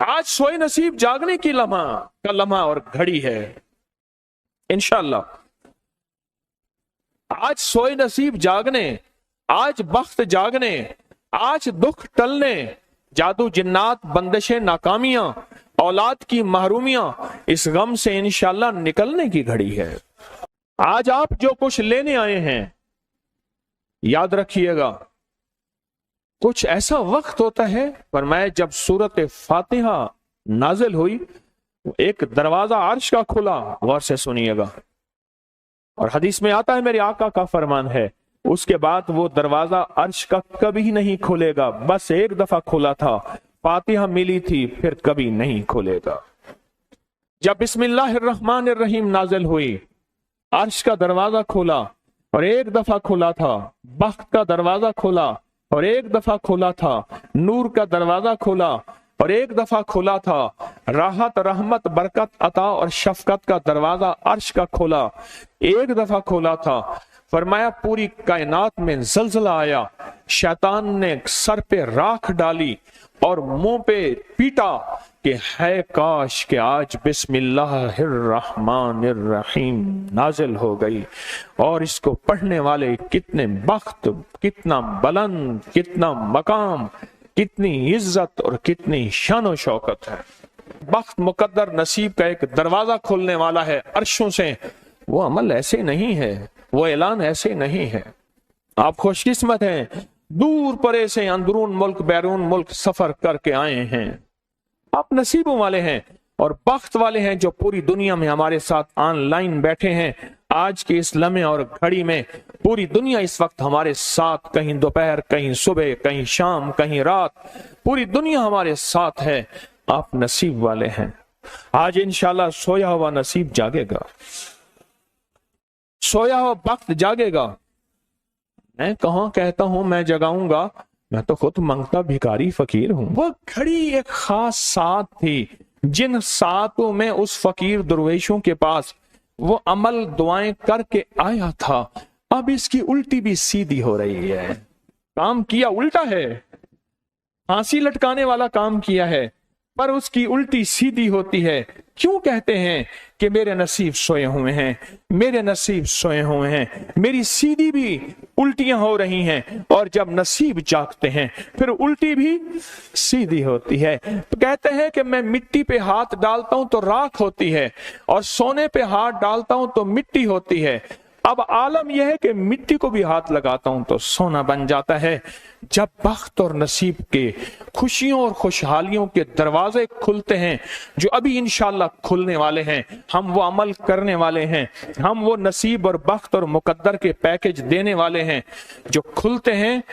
आज सोए नसीब जागने की लम्हा का लम्हा और घड़ी है इंशाअल्लाह। आज सोए नसीब जागने, आज बख्त जागने, आज दुख टलने, जादू जिन्नात बंदिशें नाकामियां, औलाद की महरूमियां, इस गम से इंशाअल्लाह निकलने की घड़ी है। आज आप जो कुछ लेने आए हैं, याद रखिएगा कुछ ऐसा वक्त होता है, फरमाया जब सूरत फातिहा नाजिल हुई, एक दरवाजा अर्श का खुला, गौर से सुनिएगा, और हदीस में आता है मेरे आका का फरमान है, उसके बाद वो दरवाजा अर्श का कभी नहीं खुलेगा, बस एक दफा खुला था, फातिहा मिली थी, फिर कभी नहीं खुलेगा। जब बिस्मिल्लाहिर्रहमानिर्रहीम नाजिल हुई, अर्श का दरवाजा खुला और एक दफा खुला था, बख्त का दरवाजा खुला और एक दफा खुला था, नूर का दरवाजा खुला और एक दफा खुला था, राहत रहमत बरकत अता और शफकत का दरवाजा अर्श का खुला, एक दफा खुला था। फरमाया पूरी कायनात में जलजला आया, शैतान ने सर पे राख डाली और मुंह पे पीटा कि है काश कि आज बिस्मिल्लाहिर्रहमानिर्रहीम नाजिल हो गई, और इसको पढ़ने वाले कितने बख्त, कितना बुलंद, कितना मकाम, कितनी इज्जत और कितनी शान शौकत है। बख्त मुकद्दर नसीब का एक दरवाजा खुलने वाला है अर्शों से। वो अमल ऐसे नहीं है, वो ऐलान ऐसे नहीं है। आप खुशकिस्मत हैं, दूर परे से अंदरून मुल्क बैरून मुल्क सफर करके आए हैं। आप नसीबों वाले हैं और बख्त वाले हैं जो पूरी दुनिया में हमारे साथ ऑनलाइन बैठे हैं। आज के इस लम्हे और घड़ी में पूरी दुनिया इस वक्त हमारे साथ, कहीं दोपहर, कहीं सुबह, कहीं शाम, कहीं रात, पूरी दुनिया हमारे साथ है। आप नसीब वाले हैं। आज इंशाल्लाह सोया हुआ नसीब जागेगा, सोया हुआ वक्त जागेगा। मैं कहाँ कहता हूं मैं जगाऊंगा, मैं तो खुद मांगता भिखारी फकीर हूं। वो घड़ी एक खास साथ थी, जिन सातों में उस फकीर दरवेशों के पास वो अमल दुआएं करके आया था। अब इसकी उल्टी भी सीधी हो रही है। काम किया उल्टा है, फांसी लटकाने वाला काम किया है, पर उसकी उल्टी सीधी होती है। क्यों कहते हैं कि मेरे नसीब सोए हुए हैं, मेरे नसीब सोए हुए हैं, मेरी सीधी भी उल्टियां हो रही हैं, और जब नसीब जागते हैं फिर उल्टी भी सीधी होती है। तो कहते हैं कि मैं मिट्टी पे हाथ डालता हूं तो राख होती है, और सोने पे हाथ डालता हूं तो मिट्टी होती है। अब आलम यह है कि मिट्टी को भी हाथ लगाता हूं तो सोना बन जाता है। जब बख्त और नसीब के खुशियों और खुशहालियों के दरवाजे खुलते हैं, जो अभी इंशाल्लाह खुलने वाले हैं, हम वो अमल करने वाले हैं, हम वो नसीब और बख्त और मुकद्दर के पैकेज देने वाले हैं जो खुलते हैं।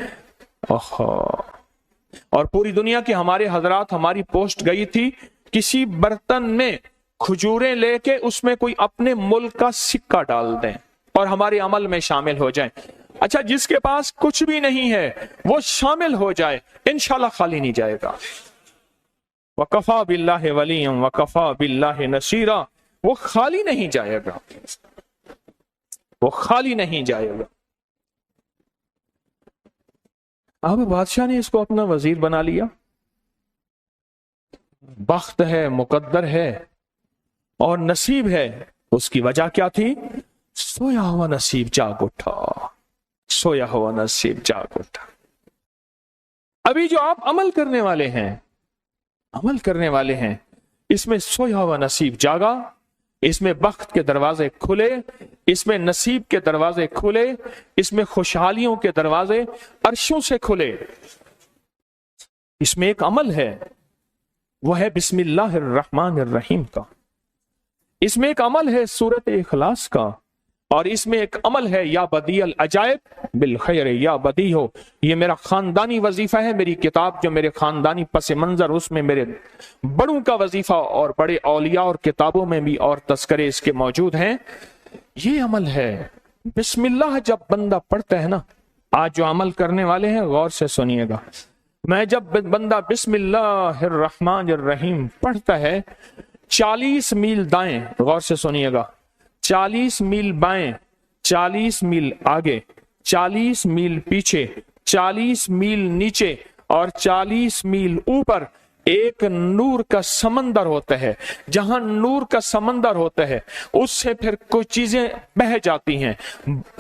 और पूरी दुनिया के हमारे हजरात, हमारी पोस्ट गई थी, किसी बर्तन में खजूरें लेके उसमें कोई अपने मुल्क का सिक्का डाल दें और हमारे अमल में शामिल हो जाए। अच्छा, जिसके पास कुछ भी नहीं है वो शामिल हो जाए, इंशाल्लाह खाली नहीं जाएगा। वकफा बिल्लाहि वलिय्यम वकफा बिल्लाहि नसीरा, वो खाली नहीं जाएगा, वो खाली नहीं जाएगा। अब बादशाह ने इसको अपना वजीर बना लिया। बख्त है, मुकद्दर है और नसीब है। उसकी वजह क्या थी? सोया हुआ नसीब जाग उठा, सोया हुआ नसीब जाग उठा। अभी जो आप अमल करने वाले हैं, अमल करने वाले हैं, इसमें सोया हुआ नसीब जागा, इसमें बख्त के दरवाजे खुले, इसमें नसीब के दरवाजे खुले, इसमें खुशहालियों के दरवाजे अर्शों से खुले। इसमें एक अमल है, वो है बिस्मिल्लाहिर्रहमानिर्रहीम का। इसमें एक अमल है सूरत इखलास का, और इसमें एक अमल है या बदीअल अजायब बिल खैर या बदी हो। ये मेरा खानदानी वजीफा है, मेरी किताब जो मेरे खानदानी पस मंजर, उसमें मेरे बड़ों का वजीफा और बड़े औलिया और किताबों में भी और तस्करे इसके मौजूद हैं। ये अमल है बिस्मिल्लाह। जब बंदा पढ़ता है ना, आज जो अमल करने वाले हैं गौर से सुनिएगा, मैं जब बंदा बिस्मिल्लाहिर्रहमानिर्रहीम पढ़ता है, 40 मील दाएं, गौर से सुनिएगा, 40 मील बाएं, 40 मील आगे, 40 मील पीछे, 40 मील नीचे और 40 मील ऊपर एक नूर का समंदर होता है, जहां नूर का समंदर होता है उससे फिर कुछ चीजें बह जाती हैं,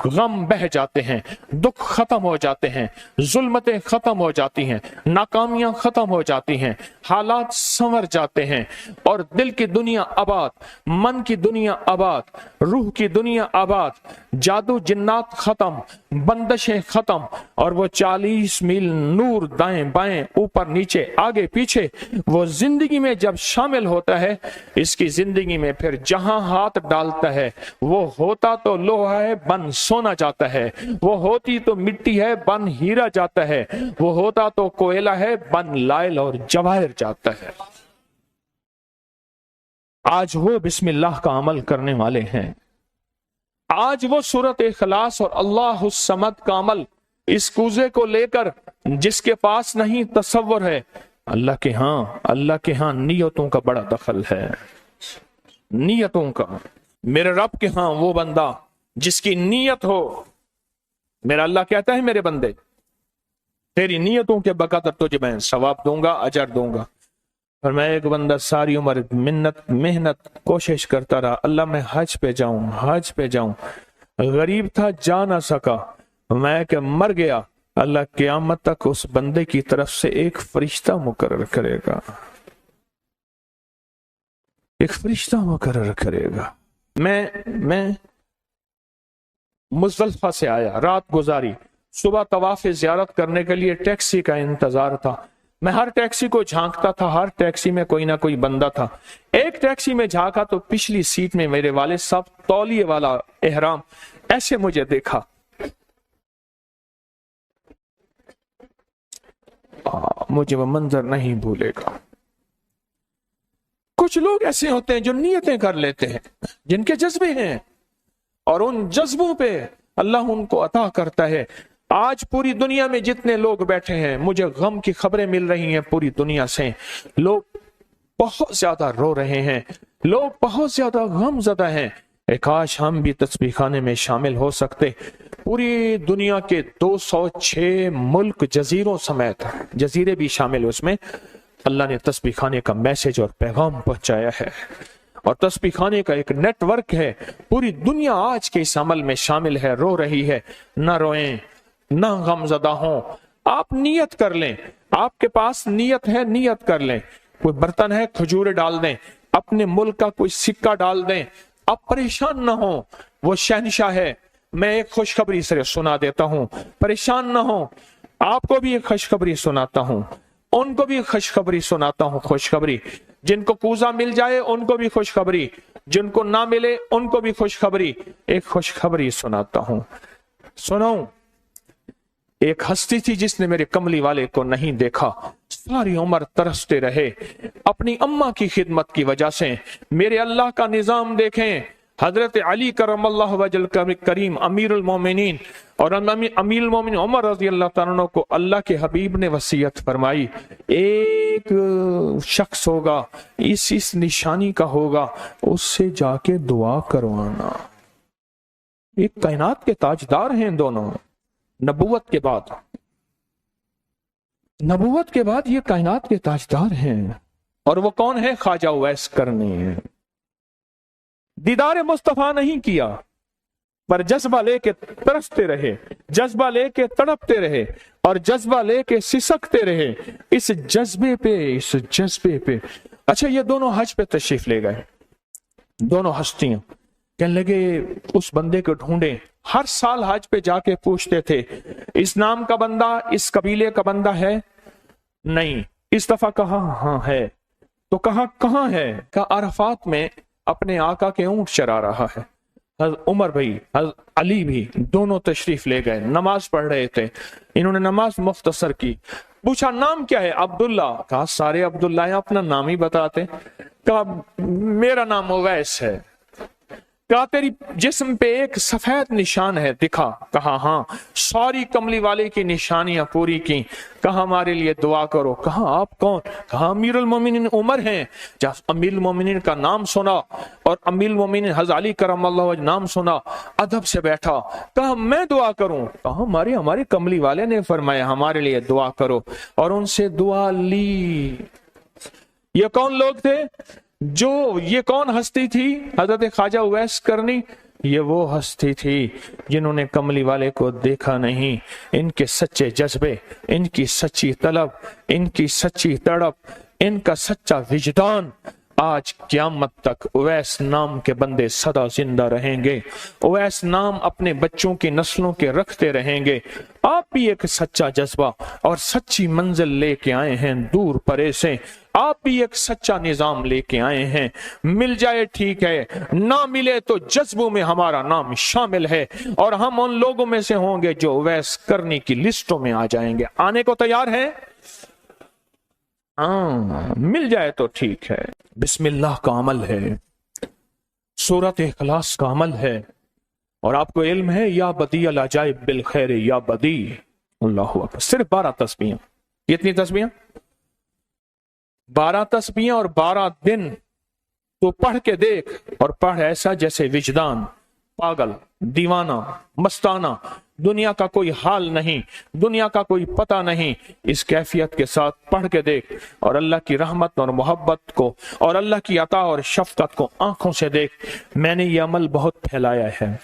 गम बह जाते हैं, दुख खत्म हो जाते हैं, जुल्मतें खत्म हो जाती हैं, नाकामियां खत्म हो जाती हैं, हालात संवर जाते हैं और दिल की दुनिया आबाद, मन की दुनिया आबाद, रूह की दुनिया आबाद, जादू जिन्नात खत्म, बंदिशें खत्म और वो 40 मील नूर दाएं बाएं ऊपर नीचे आगे पीछे वो जिंदगी में जब शामिल होता है, इसकी जिंदगी में फिर जहां हाथ डालता है वो होता तो लोहा है बन सोना जाता है, वो होती तो मिट्टी है बन हीरा जाता है, वो होता तो कोयला है बन लाइल और जवाहिर जाता है। आज वो बिस्मिल्लाह का अमल करने वाले हैं, आज वो सूरत इखलास और अल्लाह समद का अमल इस कूजे को लेकर जिसके पास नहीं तसव्वुर है, अल्लाह के हां नियतों का बड़ा दखल है, नियतों का। मेरे रब के हां वो बंदा जिसकी नीयत हो, मेरा अल्लाह कहता है मेरे बंदे तेरी नियतों के बकदर तुझे मैं सवाब दूंगा, अजर दूंगा। और मैं एक बंदा सारी उम्र मेहनत कोशिश करता रहा, अल्लाह मैं हज पे जाऊं, गरीब था जा ना सका, मैं क्या मर गया, अल्लाह क़यामत तक उस बंदे की तरफ से एक फरिश्ता मुकर्रर करेगा, एक फरिश्ता मुकर्रर करेगा। मैं मुज़दलिफ़ा से आया, रात गुजारी, सुबह तवाफ़ ज़ियारत करने के लिए टैक्सी का इंतजार था। मैं हर टैक्सी को झांकता था, हर टैक्सी में कोई ना कोई बंदा था। एक टैक्सी में झांका तो पिछली सीट में मेरे वालिद साहब तौलिए वाला एहराम, ऐसे मुझे देखा, मुझे वो मंजर नहीं भूलेगा। कुछ लोग ऐसे होते हैं जो नियतें कर लेते हैं, जिनके जज्बे हैं और उन जज्बों पे अल्लाह उनको अता करता है। आज पूरी दुनिया में जितने लोग बैठे हैं, मुझे गम की खबरें मिल रही हैं पूरी दुनिया से, लोग बहुत ज्यादा रो रहे हैं, लोग बहुत ज्यादा गमज़दा हैं। काश हम भी तस्बीह खाने में शामिल हो सकते। पूरी दुनिया के 206 मुल्क जजीरों समेत, जजीरे भी शामिल उसमें, अल्लाह ने तस्बीह खाने का मैसेज और पैगाम पहुंचाया है और तस्बीह खाने का एक नेटवर्क है। पूरी दुनिया आज के इस अमल में शामिल है, रो रही है। ना रोएं, ना गमज़दा हों, आप नियत कर लें, आपके पास नियत है, नियत कर लें। कोई बर्तन है, खजूर डाल दें, अपने मुल्क का कोई सिक्का डाल दें, आप परेशान ना हो, वो शहनशाह है। मैं एक खुशखबरी से सुना देता हूं, परेशान ना हो, आपको भी एक खुशखबरी सुनाता हूं, उनको भी खुशखबरी सुनाता हूं। खुशखबरी, जिनको कूजा मिल जाए उनको भी खुशखबरी, जिनको ना मिले उनको भी खुशखबरी। एक खुशखबरी सुनाता हूं, सुनाऊं। एक हस्ती थी जिसने मेरे कमली वाले को नहीं देखा, सारी उम्र तरसते रहे अपनी अम्मा की खिदमत की वजह से। मेरे अल्लाह का निजाम देखें, हजरत अली करमल्लाहु वजल करीम अमीरुल मोमिनीन और अमीरुल मोमिनीन उमर रज़ी अल्लाह तआला अन्हु को अल्लाह के हबीब ने वसीयत फरमाई, एक शख्स होगा, इस निशानी का होगा, उससे जाके दुआ करवाना। एक कायनात के ताजदार हैं दोनों, नबूवत के बाद ये कायनात के ताजदार हैं। और वो कौन है? ख्वाजा उवैस करनी है। दीदार मुस्तफा नहीं किया, पर जज्बा लेके तरसते रहे, जज्बा लेके तड़पते रहे और जज्बा लेके सिसकते रहे। इस जज्बे पे अच्छा, ये दोनों हज पे तशरीफ ले गए, दोनों हस्तियां। कहने लगे उस बंदे को ढूंढे। हर साल हज पे जाके पूछते थे, इस नाम का बंदा, इस कबीले का बंदा है? नहीं। इस दफा कहा हाँ है। तो कहा कहाँ है? कहा अरफात में अपने आका के ऊंट चरा रहा है। उमर भाई, अली भी, दोनों तशरीफ ले गए, नमाज पढ़ रहे थे। इन्होंने नमाज मुख्तसर की। पूछा नाम क्या है? अब्दुल्ला। कहा सारे अब्दुल्ला हैं, अपना नाम ही बताते। कहा मेरा नाम उवैस है। कहा तेरी जिस्म पे एक सफेद निशान है, दिखा। कहा हाँ। सारी कमली वाले की निशानियां पूरी की। कहा हमारे लिए दुआ करो। कहा आप कौन? कहा अमीरुल मोमिनीन उमर हैं। जब अमीरुल मोमिनीन का नाम सुना और अमीरुल मोमिनीन हज़रत अली करमल्लाहु वजह नाम सुना, अदब से बैठा। कहा मैं दुआ करूं? कहा हमारे कमली वाले ने फरमाया हमारे लिए दुआ करो। और उनसे दुआ ली। یہ کون لوگ تھے؟ یہ کون ہستی تھی؟ حضرت خواجہ اویس کرنی۔ یہ وہ ہستی تھی جنہوں نے کملی والے کو دیکھا نہیں، ان کے سچے جذبے، ان کی سچی طلب، ان کی سچی تڑپ، ان کا سچا وجدان، آج قیامت تک اویس نام کے بندے سدا زندہ رہیں گے، اویس نام اپنے بچوں کی نسلوں کے رکھتے رہیں گے۔ آپ بھی ایک سچا جذبہ اور سچی منزل لے کے آئے ہیں دور پرے سے، آپ بھی ایک سچا نظام لے کے آئے ہیں، مل جائے ٹھیک ہے، نہ ملے تو جذبوں میں ہمارا نام شامل ہے، اور ہم ان لوگوں میں سے ہوں گے جو اویس کرنی کی لسٹوں میں آ جائیں گے۔ آنے کو تیار ہیں؟ مل جائے تو ٹھیک ہے۔ بسم اللہ کا عمل ہے، سورۃ اخلاص کا عمل ہے، اور آپ کو علم ہے یا بدیع العجائب بالخیر یا بدیع، اللہ اکبر، صرف 12 تسبیحاں۔ کتنی تسبیحاں؟ 12 تسبیحاں اور 12 دن تو پڑھ کے دیکھ، اور پڑھ ایسا جیسے وجدان پاگل، دیوانہ، مستانہ، دنیا کا کوئی حال نہیں، دنیا کا کوئی پتہ نہیں، اس کیفیت کے ساتھ پڑھ کے دیکھ، اور اللہ کی رحمت اور محبت کو اور اللہ کی عطا اور شفقت کو آنکھوں سے دیکھ۔ میں نے یہ عمل بہت پھیلایا ہے،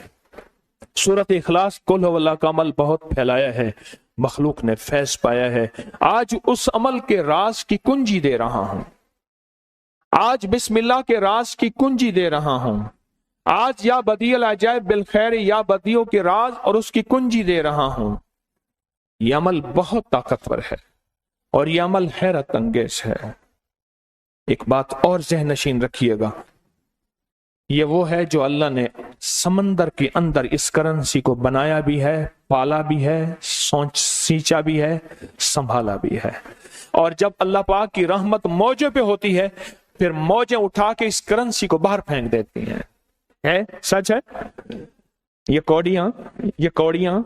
سورۃ اخلاص قل هو اللہ کا عمل بہت پھیلایا ہے، مخلوق نے فیض پایا ہے۔ آج اس عمل کے راز کی کنجی دے رہا ہوں، آج بسم اللہ کے راز کی کنجی دے رہا ہوں، آج یا بدیع العجائب بالخیر یا بدیعوں کے راز اور اس کی کنجی دے رہا ہوں۔ یہ عمل بہت طاقتور ہے اور یہ عمل حیرت انگیز ہے۔ ایک بات اور ذہن نشین رکھیے گا، یہ وہ ہے جو اللہ نے سمندر کے اندر اس کرنسی کو بنایا بھی ہے، پالا بھی ہے، سینچا بھی ہے، سنبھالا بھی ہے، اور جب اللہ پاک کی رحمت موجوں پہ ہوتی ہے پھر موجیں اٹھا کے اس کرنسی کو باہر پھینک دیتی ہیں۔ ہے سچ ہے؟ یہ کوڑیاں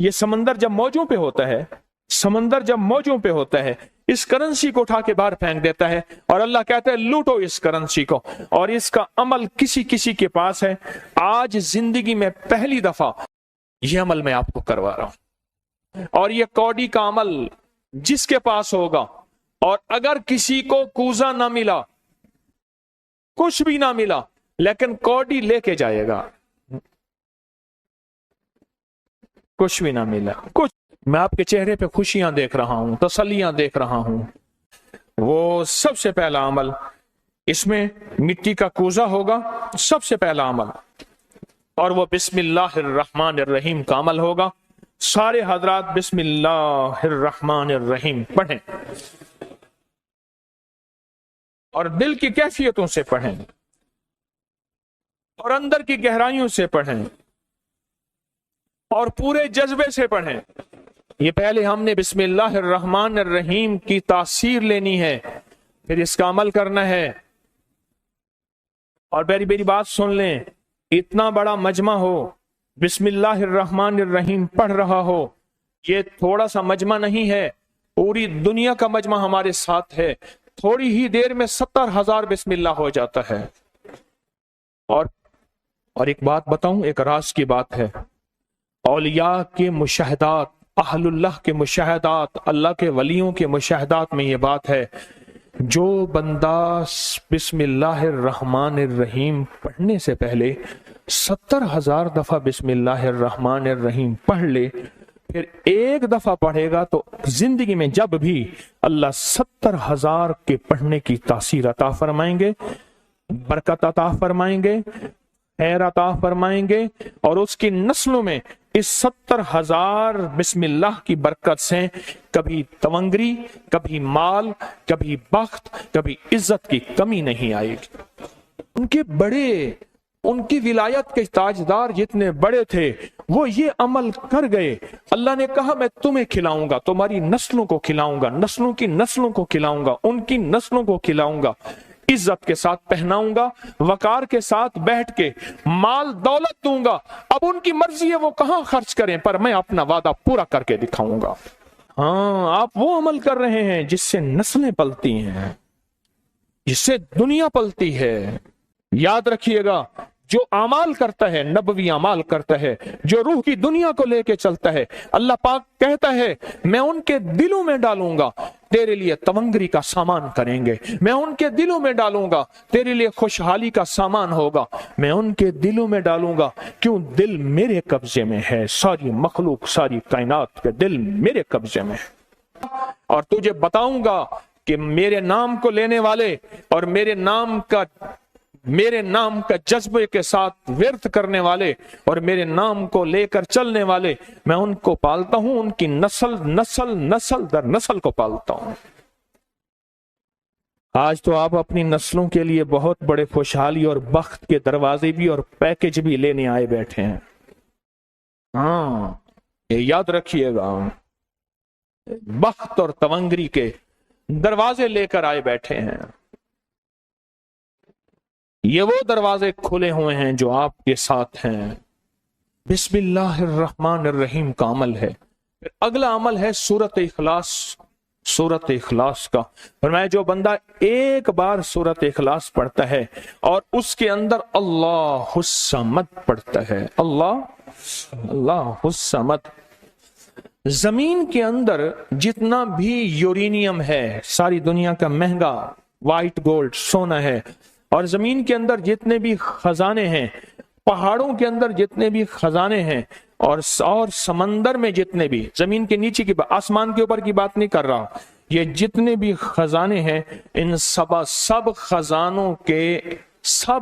یہ سمندر جب موجوں پہ ہوتا ہے، سمندر جب موجوں پہ ہوتا ہے اس کرنسی کو اٹھا کے باہر پھینک دیتا ہے، اور اللہ کہتا ہے لوٹو اس کرنسی کو، اور اس کا عمل کسی کے پاس ہے۔ آج زندگی میں پہلی دفعہ یہ عمل میں آپ کو کروا رہا ہوں، اور یہ کوڑی کا عمل جس کے پاس ہوگا، اور اگر کسی کو کوزہ نہ ملا، کچھ بھی نہ ملا، لیکن کوڑی لے کے جائے گا، کچھ بھی نہ ملا، کچھ، میں آپ کے چہرے پہ خوشیاں دیکھ رہا ہوں، تسلیاں دیکھ رہا ہوں، وہ سب سے پہلا عمل، اس میں مٹی کا کوزہ ہوگا، سب سے پہلا عمل، اور وہ بسم اللہ الرحمن الرحیم کا عمل ہوگا۔ سارے حضرات بسم اللہ الرحمن الرحیم پڑھیں، اور دل کی کیفیتوں سے پڑھیں، اور اندر کی گہرائیوں سے پڑھیں، اور پورے جذبے سے پڑھیں۔ یہ پہلے ہم نے بسم اللہ الرحمن الرحیم کی تاثیر لینی ہے، پھر اس کا عمل کرنا ہے۔ اور میری بات سن لیں، اتنا بڑا مجمع ہو، بسم اللہ الرحمن الرحیم پڑھ رہا ہو، یہ تھوڑا سا مجمع نہیں ہے، پوری دنیا کا مجمع ہمارے ساتھ ہے، تھوڑی ہی دیر میں 70,000 بسم اللہ ہو جاتا ہے۔ اور ایک بات بتاؤں، ایک راز کی بات ہے، اولیاء کے مشاہدات، اہل اللہ کے مشاہدات، اللہ کے ولیوں کے مشاہدات میں یہ بات ہے، جو بندہ بسم اللہ الرحمن الرحیم پڑھنے سے پہلے 70,000 دفعہ بسم اللہ الرحمن الرحیم پڑھ لے، پھر ایک دفعہ پڑھے گا تو زندگی میں جب بھی اللہ 70,000 کے پڑھنے کی تاثیر عطا فرمائیں گے، برکت عطا فرمائیں گے، خیر عطا فرمائیں گے، اور اس کی نسلوں میں اس 70,000 بسم اللہ کی برکت سے کبھی تونگری، کبھی مال، کبھی بخت، کبھی عزت کی کمی نہیں آئے گی۔ ان کی ولایت کے تاجدار جتنے بڑے تھے وہ یہ عمل کر گئے، اللہ نے کہا میں تمہیں کھلاؤں گا، تمہاری نسلوں کو کھلاؤں گا، نسلوں کی نسلوں کو کھلاؤں گا، ان کی نسلوں کو کھلاؤں گا، عزت کے ساتھ پہناؤں گا، وقار کے ساتھ بیٹھ کے مال دولت دوں گا، اب ان کی مرضی ہے وہ کہاں خرچ کریں، پر میں اپنا وعدہ پورا کر کے دکھاؤں گا۔ ہاں، آپ وہ عمل کر رہے ہیں جس سے نسلیں پلتی ہیں، جس سے دنیا پلتی ہے۔ یاد رکھیے گا، जो अमाल करता है, नबवी अमाल करता है, जो रूह की दुनिया को लेके चलता है, अल्लाह पाक कहता है मैं उनके दिलों में डालूंगा, तेरे लिए तवंगरी का सामान करेंगे, मैं उनके दिलों में डालूंगा, तेरे लिए खुशहाली का सामान होगा, मैं उनके दिलों में डालूंगा। क्यों? दिल मेरे कब्जे में है, सारी मखलूक, सारी कायनात के दिल मेरे कब्जे में है। और तुझे बताऊंगा कि मेरे नाम को लेने वाले और मेरे नाम का जज्बे के साथ व्यर्थ करने वाले और मेरे नाम को लेकर चलने वाले, मैं उनको पालता हूं, उनकी नस्ल दर नस्ल को पालता हूं। आज तो आप अपनी नस्लों के लिए बहुत बड़े खुशहाली और बख्त के दरवाजे भी और पैकेज भी लेने आए बैठे हैं। हाँ, ये याद रखिएगा, बख्त और तवंगरी के दरवाजे लेकर आए बैठे हैं। ये वो दरवाजे खुले हुए हैं जो आपके साथ हैं। बिस्मिल्लाहिर्रहमानिर्रहीम का अमल है। फिर अगला अमल है सूरत इखलास। सूरत इखलास का फरमाया जो बंदा एक बार सूरत इखलास पढ़ता है और उसके अंदर अल्लाहुस्समद पढ़ता है, अल्लाहुस्समद, जमीन के अंदर जितना भी यूरेनियम है, सारी दुनिया का महंगा व्हाइट गोल्ड सोना है, और जमीन के अंदर जितने भी खजाने हैं, पहाड़ों के अंदर जितने भी खजाने हैं, और समंदर में जितने भी, जमीन के नीचे की, आसमान के ऊपर की बात नहीं कर रहा, ये जितने भी खजाने हैं, इन सब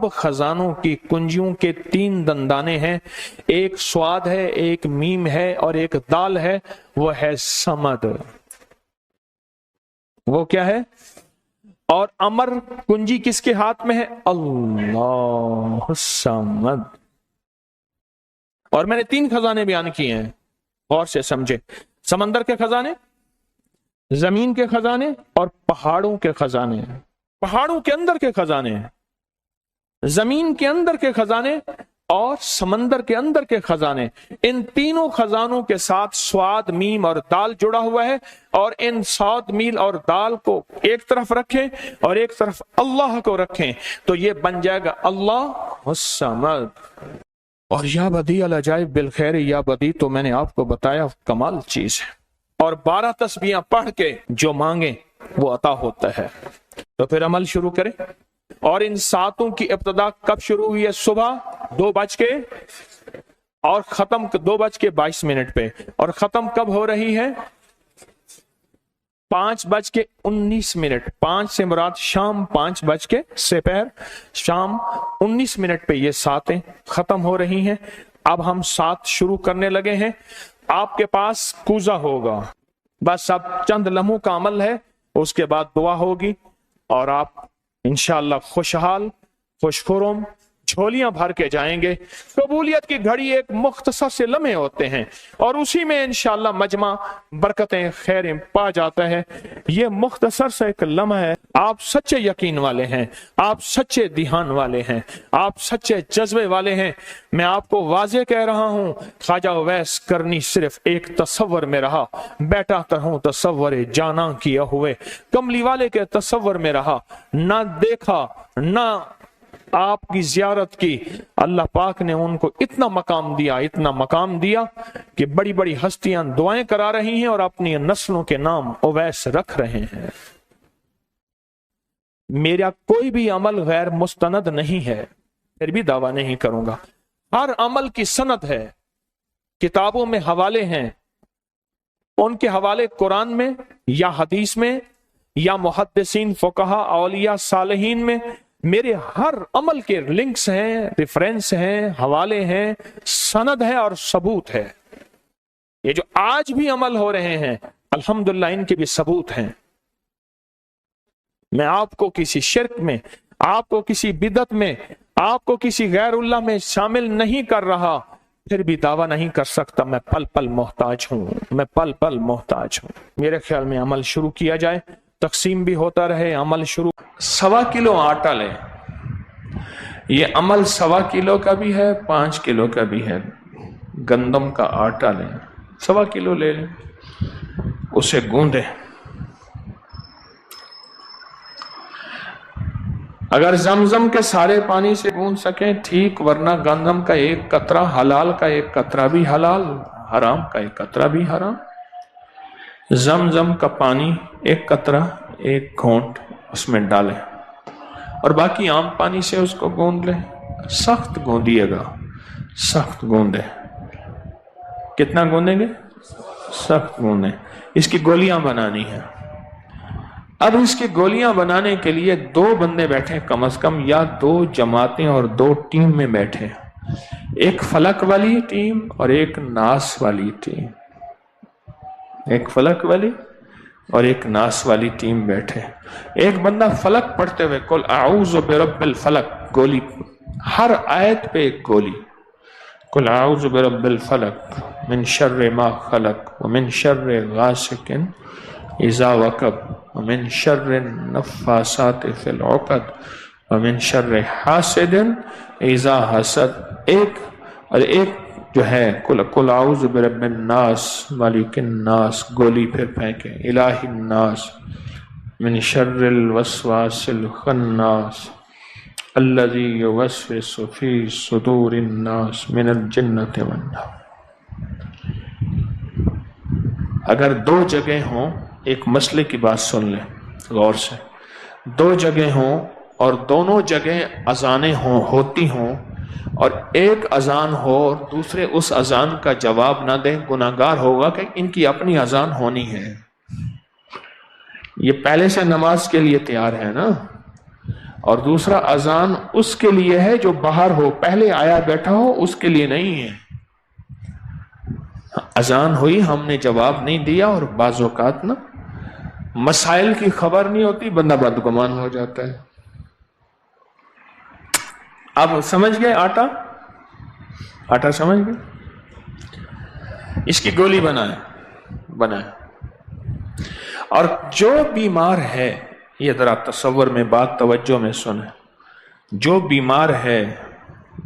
खजानों की कुंजियों के 3 दंदाने हैं। एक स्वाद है, एक मीम है और एक दाल है, वो है समद। वो क्या है? और अमर कुंजी किसके हाथ में है? अल्लाह समद। और मैंने 3 खजाने बयान किए हैं, गौर से समझे। समंदर के खजाने, जमीन के खजाने और पहाड़ों के खजाने। पहाड़ों के अंदर के खजाने, जमीन के अंदर के खजाने और समंदर के अंदर के खजाने। इन तीनों खजानों के साथ स्वाद, मीम और दाल जुड़ा हुआ है, और इन स्वाद, मील और दाल को एक तरफ रखें और एक तरफ अल्लाह को रखें, तो ये बन जाएगा अल्लाहुस्समद। और या बदी अल अजाइब बिल खैर, या बदी तो मैंने आपको बताया कमाल चीज है। और 12 तस्बीहां पढ़ के जो मांगे वो अता होता है। तो फिर अमल शुरू करें। और इन 7 की इब्तिदा कब शुरू हुई है? सुबह 2 बज के और खत्म 2:22 पे, और खत्म कब हो रही है? 5:19। 5 से मुराद शाम 5 बज के सेपहर शाम 19 पे ये 7 खत्म हो रही हैं। अब हम 7 शुरू करने लगे हैं। आपके पास कूजा होगा, बस अब चंद लम्हों का अमल है, उसके बाद दुआ होगी और आप इंशाअल्लाह खुशहाल, खुशखुरम, झोलियां भर के जाएंगे। कबूलियत की घड़ी एक मुख्तसर से लम्हे होते हैं और उसी में इंशाअल्लाह मजमा बरकतें, खैरें पा जाता है। ये मुख्तसर से एक लम्हा है। आप सच्चे यकीन वाले हैं, आप सच्चे ध्यान वाले हैं, आप सच्चे जज्बे वाले हैं। मैं आपको वाजे कह रहा हूं, ख्वाजा उवैस करनी सिर्फ एक तसव्वुर में रहा, बैठा तरहूं तसव्वुर जाना किया हुए, कमली वाले के तसव्वुर में रहा, ना देखा ना आपकी जियारत की। अल्लाह पाक ने उनको इतना मकाम दिया कि बड़ी बड़ी हस्तियां दुआएं करा रही हैं और अपनी नस्लों के नाम उवैस रख रहे हैं। मेरा कोई भी अमल गैर मुस्तनद नहीं है, फिर भी दावा नहीं करूंगा। हर अमल की सनद है, किताबों में हवाले हैं, उनके हवाले कुरान में या हदीस में या मुहद्दिसीन, फुकहा, औलिया, सालिहीन में मेरे हर अमल के लिंक्स हैं, रेफरेंस हैं, हवाले हैं, सनद है और सबूत है। ये जो आज भी अमल हो रहे हैं अल्हम्दुलिल्लाह इनके भी सबूत हैं। मैं आपको किसी शिर्क में, आपको किसी बिदत में, आपको किसी गैरुल्लाह में शामिल नहीं कर रहा, फिर भी दावा नहीं कर सकता मैं पल पल मोहताज हूं, मैं पल पल मोहताज हूं। मेरे ख्याल में अमल शुरू किया जाए, तकसीम भी होता रहे, अमल शुरू। 1.25 किलो आटा ले, ये अमल 1.25 किलो का भी है, 5 किलो का भी है। गंदम का आटा लें, 1.25 किलो ले लें, उसे गूंदें, اگر زمزم کے سارے پانی سے گوندھ سکیں ٹھیک، ورنہ گندم کا ایک قطرہ حلال کا ایک قطرہ بھی حلال، حرام کا ایک قطرہ بھی حرام۔ زمزم کا پانی ایک قطرہ ایک گھونٹ اس میں ڈالیں اور باقی عام پانی سے اس کو گوندھ لیں، سخت گوندیے گا، سخت گوندیں۔ کتنا گوندیں گے؟ سخت گوندیں۔ اس کی گولیاں بنانی ہیں۔ اب اس کی گولیاں بنانے کے لیے 2 بندے بیٹھے کم از کم، یا 2 جماعتیں اور 2 ٹیم میں بیٹھے، ایک فلک والی ٹیم اور ایک ناس والی ٹیم، ایک فلک والی اور ایک ناس والی ٹیم بیٹھے۔ ایک بندہ فلک پڑھتے ہوئے قل اعوذ برب الفلق، گولی ہر آیت پہ ایک گولی، قل اعوذ برب الفلق من شر ما خلق ومن شر غاسق اذا وقب ومن شر النفاثات فی العقد ومن شر حاسد اذا حسد، ایک اور ایک جو ہے قل اعوذ برب الناس مالک الناس، گولی پھر پھینکیں الہ الناس من شر الوسواس الخناس الذی یوسوس فی صدور الناس من الجنۃ والناس۔ اگر 2 جگہ ہوں، ایک مسئلے کی بات سن لیں غور سے، 2 جگہ ہوں اور دونوں جگہ اذانیں ہوتی ہوں اور ایک اذان ہو اور دوسرے اس اذان کا جواب نہ دیں، گناہگار ہوگا کہ ان کی اپنی اذان ہونی ہے۔ یہ پہلے سے نماز کے لیے تیار ہے نا، اور دوسرا اذان اس کے لیے ہے جو باہر ہو، پہلے آیا بیٹھا ہو اس کے لیے نہیں ہے۔ اذان ہوئی، ہم نے جواب نہیں دیا، اور بعض اوقات نا مسائل کی خبر نہیں ہوتی، بندہ بدگمان ہو جاتا ہے۔ اب سمجھ گئے آٹا سمجھ گئے؟ اس کی گولی بنائیں۔ اور جو بیمار ہے، یہ ذرا تصور میں بات توجہ میں سنیں، جو بیمار ہے،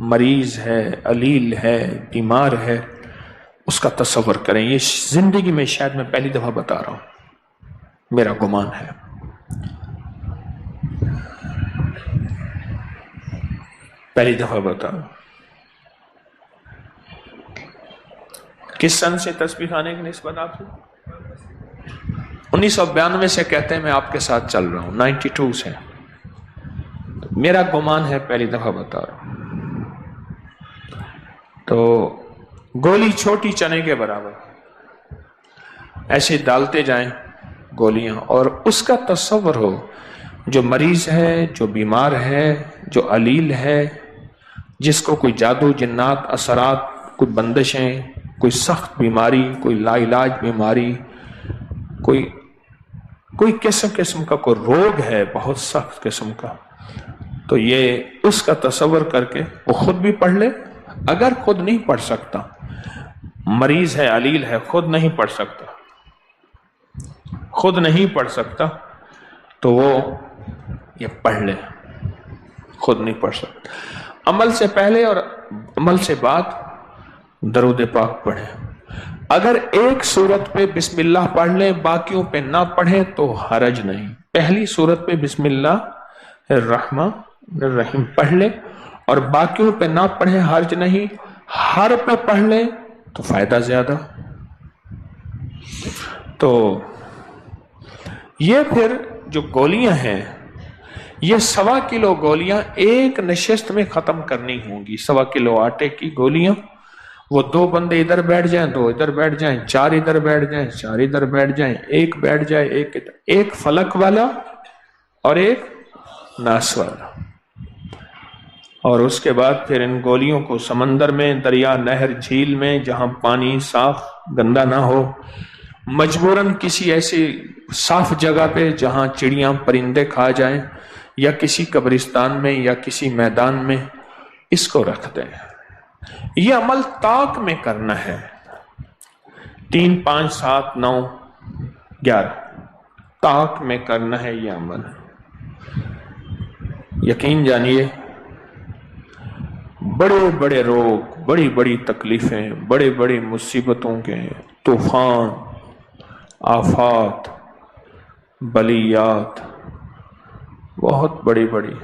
مریض ہے، علیل ہے، بیمار ہے، اس کا تصور کریں۔ یہ زندگی میں شاید میں پہلی دفعہ بتا رہا ہوں، میرا گمان ہے۔ پہلی دفعہ بتا رہا ہوں۔ کس سن سے تسبیح خانے کی نسبت آپ سے؟ 1992 سے کہتے ہیں، میں آپ کے ساتھ چل رہا ہوں، 92 سے۔ میرا گمان ہے پہلی دفعہ بتا رہا ہوں۔ تو گولی چھوٹی چنے کے برابر، ایسے ڈالتے جائیں گولیاں، اور اس کا تصور ہو جو مریض ہے، جو بیمار ہے، جو علیل ہے، جس کو کوئی جادو جنات اثرات، کوئی بندشیں، کوئی سخت بیماری، کوئی لا علاج بیماری، کوئی قسم کا کوئی روگ ہے، بہت سخت قسم کا، تو یہ اس کا تصور کر کے وہ خود بھی پڑھ لے۔ اگر خود نہیں پڑھ سکتا، مریض ہے، علیل ہے، خود نہیں پڑھ سکتا، تو وہ یہ پڑھ لے، خود نہیں پڑھ سکتا۔ عمل سے پہلے اور عمل سے بعد درود پاک پڑھیں۔ اگر ایک سورت پہ بسم اللہ پڑھ لیں، باقیوں پہ نہ پڑھیں تو حرج نہیں۔ پہلی سورت پہ بسم اللہ الرحمن الرحیم پڑھ لیں اور باقیوں پہ نہ پڑھیں، حرج نہیں۔ ہر پہ پڑھ لیں تو فائدہ زیادہ۔ تو یہ پھر جو گولیاں ہیں، یہ 1.25 کلو گولیاں ایک نشست میں ختم کرنی ہوں گی۔ 1.25 کلو آٹے کی گولیاں، وہ 2 بندے ادھر بیٹھ جائیں، 2 ادھر بیٹھ جائیں، 4 ادھر بیٹھ جائیں، 4 ادھر بیٹھ جائیں، ایک بیٹھ جائے، ایک ادھر، ایک فلک والا اور ایک ناس والا۔ اور اس کے بعد پھر ان گولیوں کو سمندر میں، دریا، نہر، جھیل میں، جہاں پانی صاف گندا نہ ہو، مجبوراً کسی ایسی صاف جگہ پہ جہاں چڑیاں پرندے کھا جائیں، یا کسی قبرستان میں یا کسی میدان میں اس کو رکھ دیں۔ یہ عمل طاق میں کرنا ہے، 3، 5، 7، 9، 11 طاق میں کرنا ہے یہ عمل۔ یقین جانیے، بڑے بڑے روگ، بڑی بڑی تکلیفیں، بڑے بڑے مصیبتوں کے طوفان، آفات، بلیات، بہت بڑی بڑی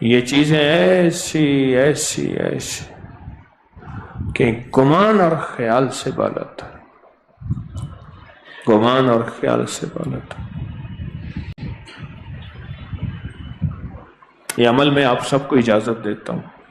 یہ چیزیں ایسی ایسی ایسی کہ گمان اور خیال سے بالاتر، گمان اور خیال سے بالاتر۔ یہ عمل میں آپ سب کو اجازت دیتا ہوں۔